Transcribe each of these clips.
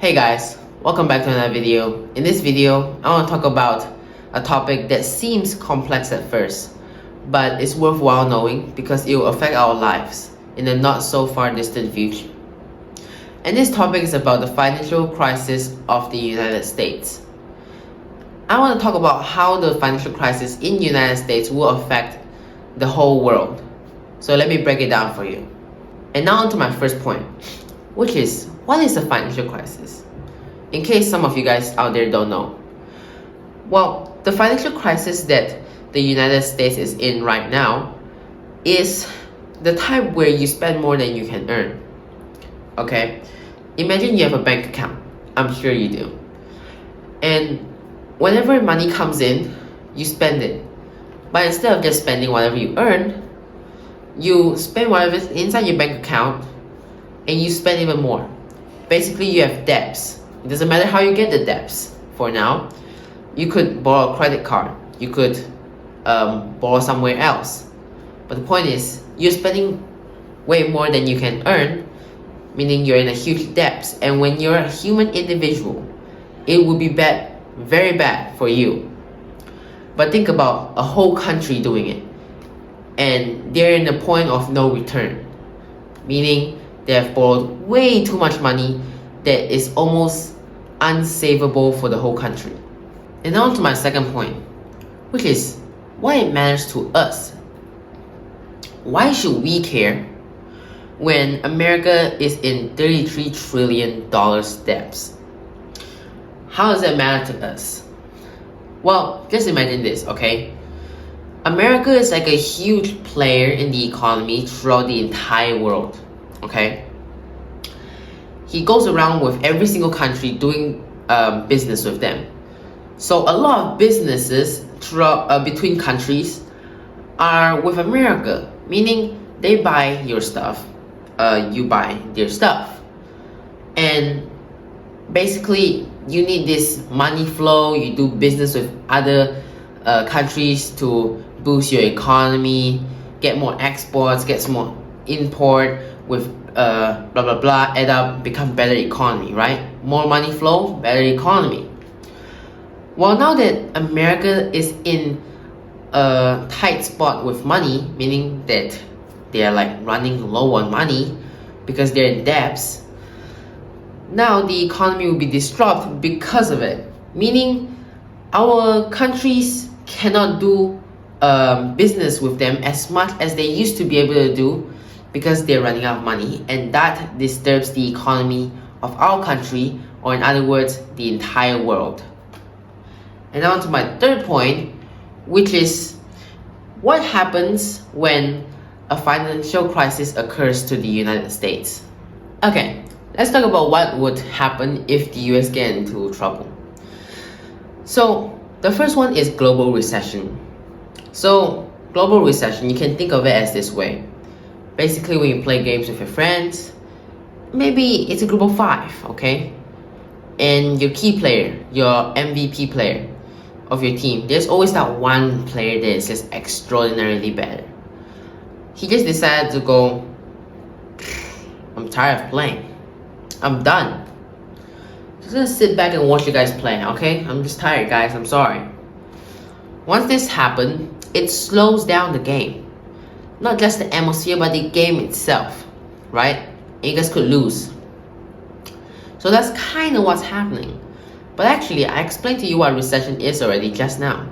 Hey guys, welcome back to another video. In this video, I want to talk about a topic that seems complex at first, but it's worthwhile knowing because it will affect our lives in the not so far distant future. And this topic is about the financial crisis of the United States. I want to talk about how the financial crisis in the United States will affect the whole world. So let me break it down for you. And now on to my first point, which is, what is a financial crisis? In case some of you guys out there don't know. Well, the financial crisis that the United States is in right now is the type where you spend more than you can earn. Okay? Imagine you have a bank account. I'm sure you do. And whenever money comes in, you spend it. But instead of just spending whatever you earn, you spend whatever's inside your bank account and you spend even more. Basically, you have debts. It doesn't matter how you get the debts for now. You could borrow a credit card. You could borrow somewhere else. But the point is, you're spending way more than you can earn, meaning you're in a huge debt. And when you're a human individual, it will be bad, very bad for you. But think about a whole country doing it. And they're in a point of no return, meaning they have borrowed way too much money that is almost unsavable for the whole country. And now to my second point, which is why it matters to us. Why should we care when America is in $33 trillion debts? How does that matter to us? Well, just imagine this, okay? America is like a huge player in the economy throughout the entire world. Okay, he goes around with every single country doing business with them. So a lot of businesses throughout between countries are with America, meaning they buy your stuff, you buy their stuff, and basically you need this money flow. You do business with other countries to boost your economy, get more exports, get some more import. With blah blah blah, add up, become better economy, right? More money flow, better economy. Well, now that America is in a tight spot with money, meaning that they are like running low on money because they're in debts, now the economy will be disrupted because of it. Meaning our countries cannot do business with them as much as they used to be able to do, because they're running out of money, and that disturbs the economy of our country, or in other words, the entire world. And now to my third point, which is what happens when a financial crisis occurs to the United States. Okay, let's talk about what would happen if the US get into trouble. So the first one is global recession. So global recession, you can think of it as this way. Basically, when you play games with your friends, maybe it's a group of 5, okay? And your key player, your MVP player of your team, there's always that one player that is just extraordinarily better. He just decided to go, I'm tired of playing. I'm done. Just gonna sit back and watch you guys play, okay? I'm just tired, guys. I'm sorry. Once this happens, it slows down the game. Not just the atmosphere, but the game itself, right? And you guys could lose. So that's kind of what's happening. But actually, I explained to you what recession is already just now.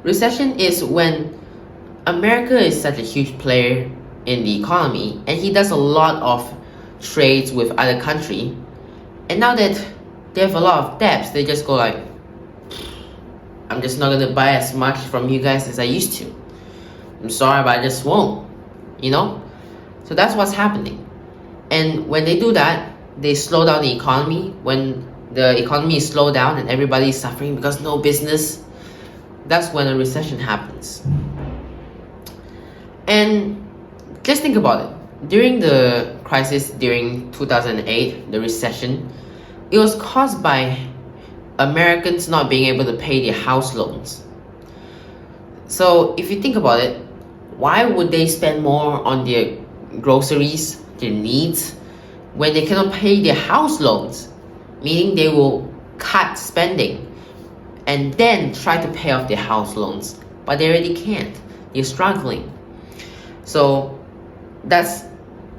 Recession is when America is such a huge player in the economy, and he does a lot of trades with other countries. And now that they have a lot of debts, they just go like, I'm just not gonna buy as much from you guys as I used to. I'm sorry, but I just won't, you know? So that's what's happening. And when they do that, they slow down the economy. When the economy is slowed down and everybody is suffering because no business, that's when a recession happens. And just think about it. During the crisis during 2008, the recession, it was caused by Americans not being able to pay their house loans. So if you think about it, why would they spend more on their groceries, their needs, when they cannot pay their house loans? meaning they will cut spending and then try to pay off their house loans, but they already can't. They're struggling. So that's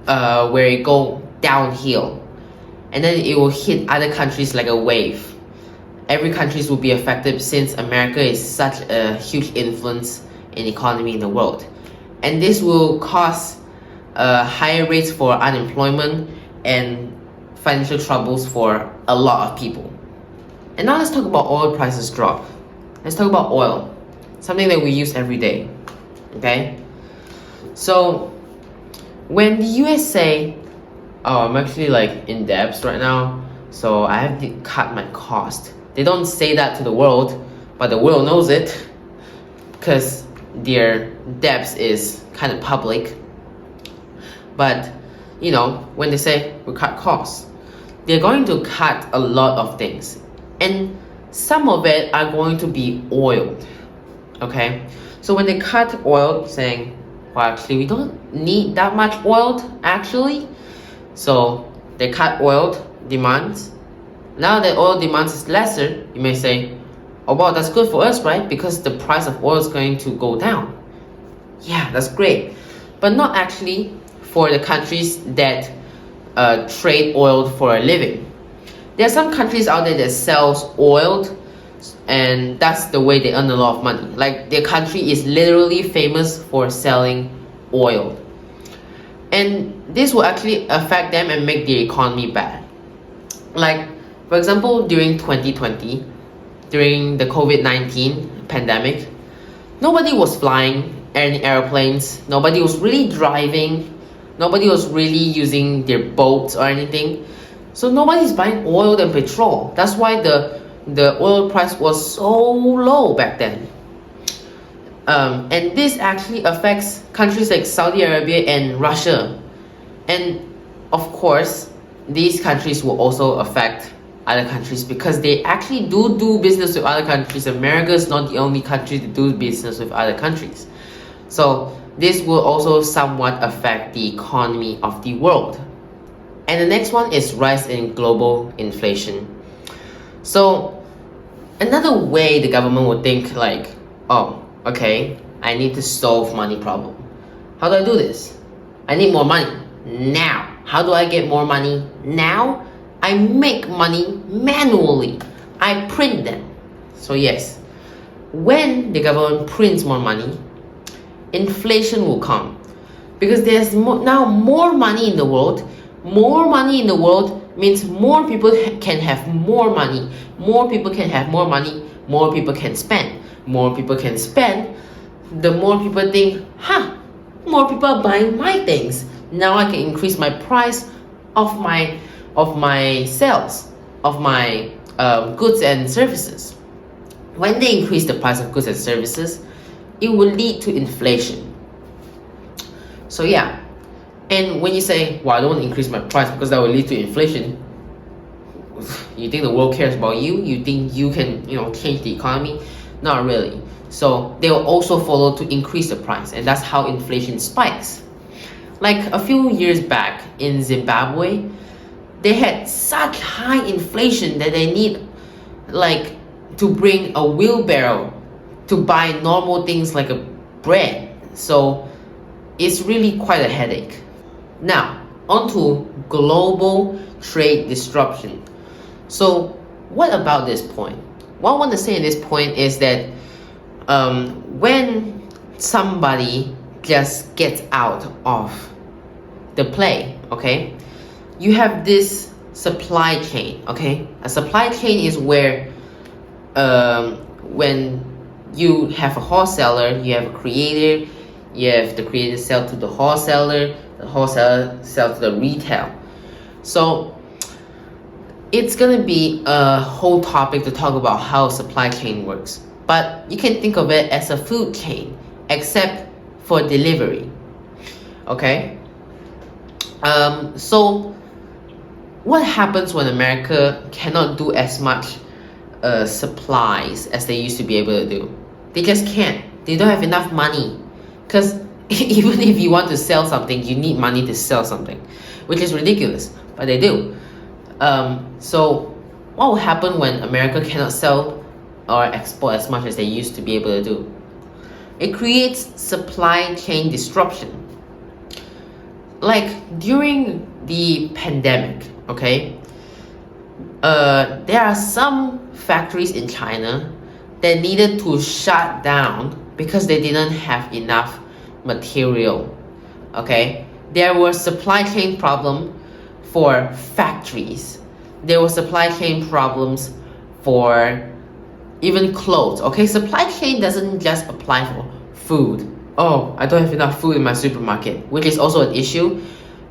where it go downhill, and then it will hit other countries like a wave. Every country will be affected since America is such a huge influence in economy in the world, and this will cause higher rates for unemployment and financial troubles for a lot of people. And now let's talk about oil prices drop. Let's talk about oil, something that we use every day. Okay, so when the US say, oh, I'm actually like in debts right now, so I have to cut my cost. They don't say that to the world, but the world knows it because their debts is kind of public. But you know, when they say we cut costs, they're going to cut a lot of things, and some of it are going to be oil. Okay, so when they cut oil, saying, well, actually we don't need that much oil actually, so they cut oil demands. Now that oil demand is lesser, you may say, oh wow, that's good for us, right? Because the price of oil is going to go down. Yeah, that's great. But not actually for the countries that trade oil for a living. There are some countries out there that sells oil, and that's the way they earn a lot of money. Like their country is literally famous for selling oil. And this will actually affect them and make the economy bad. Like, for example, during 2020, during the COVID-19 pandemic, nobody was flying any airplanes, nobody was really driving, nobody was really using their boats or anything. So nobody's buying oil and petrol. That's why the oil price was so low back then. And this actually affects countries like Saudi Arabia and Russia. And of course, these countries will also affect other countries because they actually do business with other countries. America is not the only country to do business with other countries. So this will also somewhat affect the economy of the world. And the next one is rise in global inflation. So another way the government would think like, oh, okay, I need to solve money problem. How do I do this? I need more money now. How do I get more money now? I make money manually. I print them. So yes, when the government prints more money, inflation will come. Because there's now more money in the world. More money in the world means more people can have more money. More people can have more money. More people can spend. More people can spend. The more people think, more people are buying my things. Now I can increase my price of my sales, of my goods and services. When they increase the price of goods and services, it will lead to inflation. So yeah, and when you say, well, I don't want to increase my price because that will lead to inflation, you think the world cares about you? You think you can, change the economy? Not really. So they will also follow to increase the price, and that's how inflation spikes. Like a few years back in Zimbabwe, they had such high inflation that they need to bring a wheelbarrow to buy normal things like a bread. So it's really quite a headache. Now, onto global trade disruption. So what about this point? What I want to say at this point is that when somebody just gets out of the play, okay, you have this supply chain, okay? A supply chain is where when you have a wholesaler, you have a creator, you have the creator sell to the wholesaler sell to the retail. So it's gonna be a whole topic to talk about how supply chain works. But you can think of it as a food chain, except for delivery, okay? So what happens when America cannot do as much supplies as they used to be able to do? They just can't. They don't have enough money. Because even if you want to sell something, you need money to sell something, which is ridiculous, but they do. So what will happen when America cannot sell or export as much as they used to be able to do? It creates supply chain disruption. Like during the pandemic, okay, there are some factories in China that needed to shut down because they didn't have enough material. Okay, there was supply chain problem for factories. There were supply chain problems for even clothes. Okay, supply chain doesn't just apply for food. Oh, I don't have enough food in my supermarket, which is also an issue.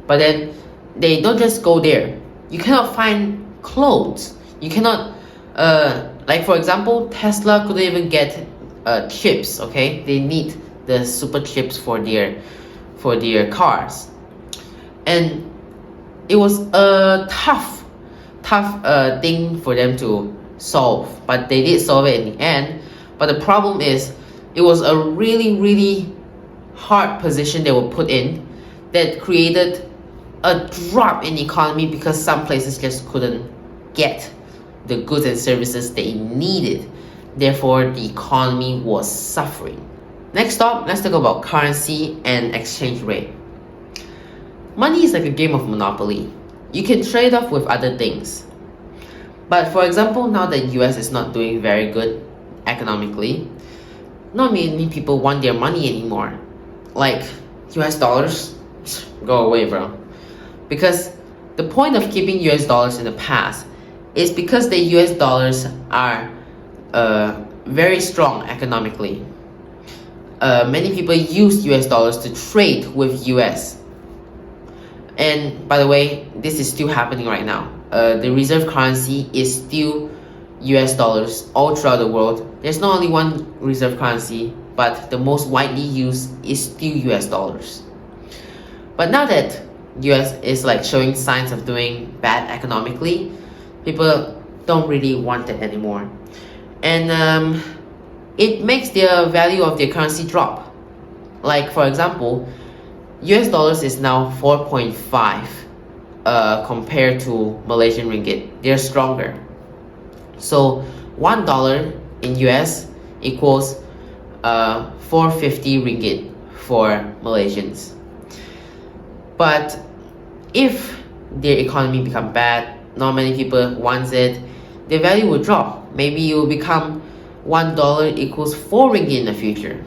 But then they don't just go there. You cannot find clothes. You cannot, like for example, Tesla couldn't even get chips. Okay, they need the super chips for their cars, and it was a tough thing for them to solve, but they did solve it in the end. But the problem is, it was a really hard position they were put in that created a drop in the economy because some places just couldn't get the goods and services they needed. Therefore, the economy was suffering. Next up, let's talk about currency and exchange rate. Money is like a game of Monopoly. You can trade off with other things. But for example, now that US is not doing very good economically, not many people want their money anymore. Like US dollars, go away, bro. Because the point of keeping US dollars in the past is because the US dollars are very strong economically. Many people use US dollars to trade with US. And by the way, this is still happening right now. The reserve currency is still US dollars all throughout the world. There's not only one reserve currency, but the most widely used is still US dollars. But now that US is like showing signs of doing bad economically, people don't really want it anymore. And it makes the value of their currency drop. Like for example, US dollars is now 4.5 compared to Malaysian ringgit. They're stronger. So $1 in US equals 450 ringgit for Malaysians. But if their economy become bad, not many people wants it, their value will drop. Maybe it will become $1 equals 4 ringgit in the future.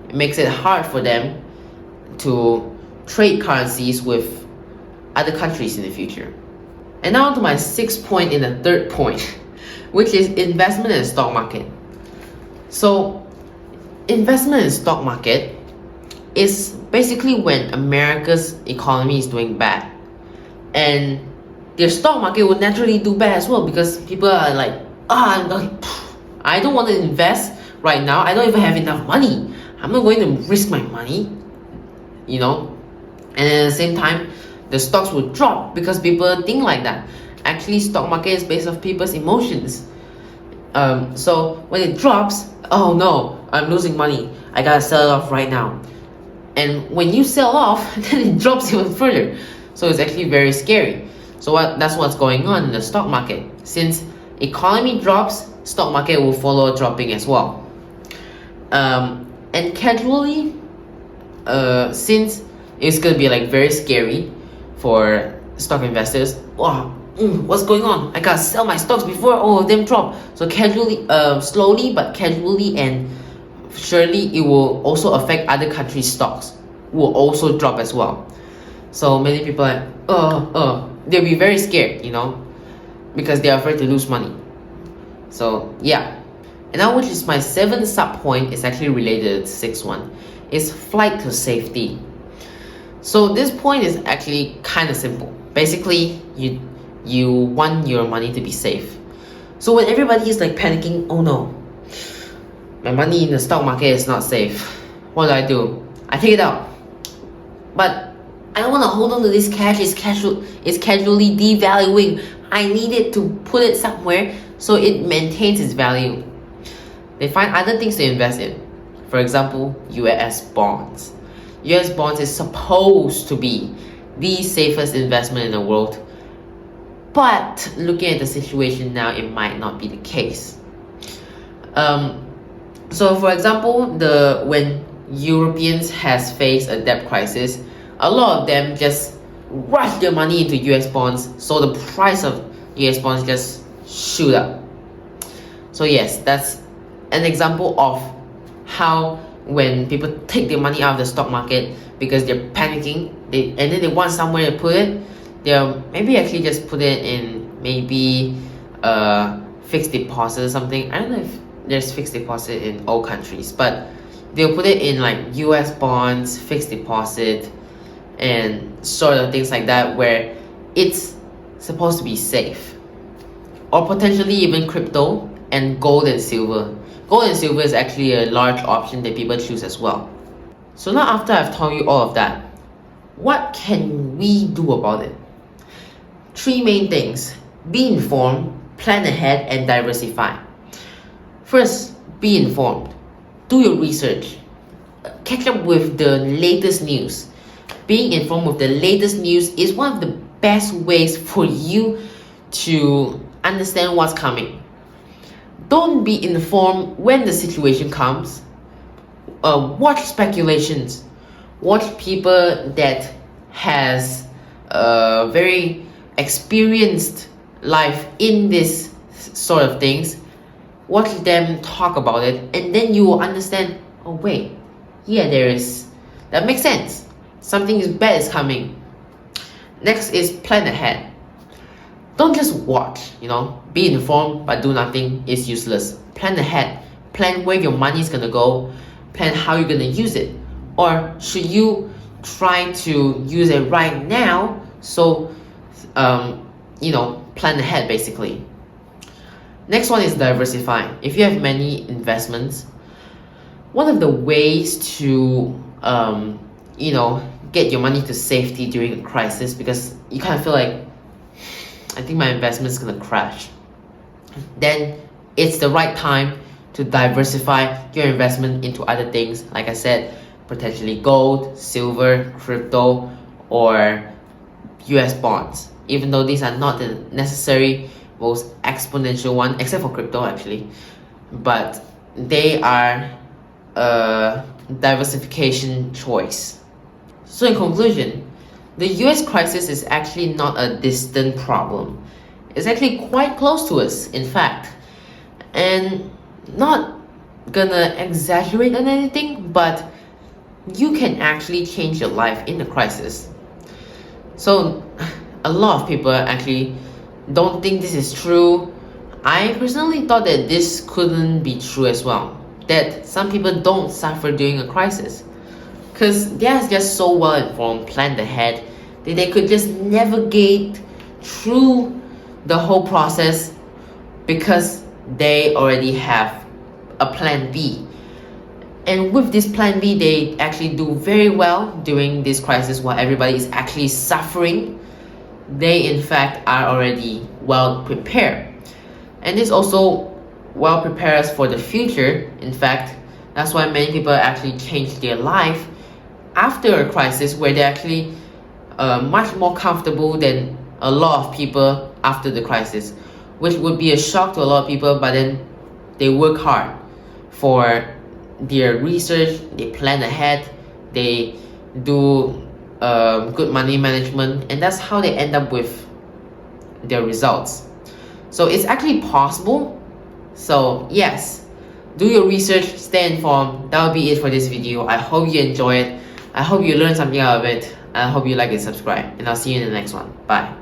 It makes it hard for them to trade currencies with other countries in the future. And now to my sixth point in the third point, which is investment in the stock market. So investment in the stock market is basically when America's economy is doing bad, and their stock market will naturally do bad as well, because people are like, I don't want to invest right now. I don't even have enough money. I'm not going to risk my money, you know. And at the same time, the stocks will drop because people think like that. Actually, stock market is based off people's emotions. So when it drops, oh no, I'm losing money, I gotta sell it off right now. And when you sell off, then it drops even further. So it's actually very scary. So that's what's going on in the stock market. Since economy drops, stock market will follow dropping as well. And casually, since it's gonna be like very scary for stock investors, wow, what's going on? I gotta sell my stocks before all of them drop. So casually, slowly but casually and surely, it will also affect other countries' stocks, will also drop as well. So many people are they'll be very scared, you know, because they're afraid to lose money. So yeah. And now, which is my seventh sub point, is actually related to the sixth one, is flight to safety. So this point is actually kind of simple. Basically, you want your money to be safe. So when everybody is like panicking, oh no, my money in the stock market is not safe, what do? I take it out. But I don't want to hold on to this cash. It's casually devaluing. I need it to put it somewhere so it maintains its value. They find other things to invest in. For example, US bonds. US bonds is supposed to be the safest investment in the world. But looking at the situation now, it might not be the case. So for example, when Europeans has faced a debt crisis, a lot of them just rush their money into US bonds, so the price of US bonds just shoot up. So yes, that's an example of how when people take their money out of the stock market because they're panicking, and then they want somewhere to put it, they'll maybe actually just put it in maybe fixed deposit or something. I don't know if there's fixed deposit in all countries, but they'll put it in like US bonds, fixed deposit, and sort of things like that, where it's supposed to be safe. Or potentially even crypto and gold and silver. Gold and silver is actually a large option that people choose as well. So now after I've told you all of that, what can we do about it? 3 main things: be informed, plan ahead, and diversify. First, be informed. Do your research. Catch up with the latest news. Being informed with the latest news is one of the best ways for you to understand what's coming. Don't be informed when the situation comes. Watch speculations. Watch people that has a very experienced life in this sort of things. Watch them talk about it, and then you will understand, oh wait, yeah, that makes sense. Something bad is coming. Next is plan ahead. Don't just watch, be informed but do nothing is useless. Plan ahead. Plan where your money is gonna go. Plan how you're gonna use it. Or should you try to use it right now? So, plan ahead basically. Next one is diversify. If you have many investments, one of the ways to get your money to safety during a crisis, because you kind of feel like, I think my investment is gonna crash, then it's the right time to diversify your investment into other things. Like I said, potentially gold, silver, crypto, or US bonds. Even though these are not the necessary most exponential one, except for crypto actually, but they are a diversification choice. So in conclusion, the US crisis is actually not a distant problem. It's actually quite close to us, in fact. And not gonna exaggerate on anything, but you can actually change your life in a crisis. So a lot of people actually don't think this is true. I personally thought that this couldn't be true as well, that some people don't suffer during a crisis because they're just so well informed, planned ahead, that they could just navigate through the whole process because they already have a plan B. And with this plan B, they actually do very well during this crisis while everybody is actually suffering. They in fact are already well prepared. And this also well prepares us for the future. In fact, that's why many people actually change their life after a crisis, where they're actually much more comfortable than a lot of people after the crisis, which would be a shock to a lot of people. But then they work hard for their research, they plan ahead, they do good money management, and that's how they end up with their results. So it's actually possible. So yes, do your research, stay informed. That will be it for this video. I hope you enjoy it. I hope you learned something out of it. I hope you like and subscribe, and I'll see you in the next one. Bye.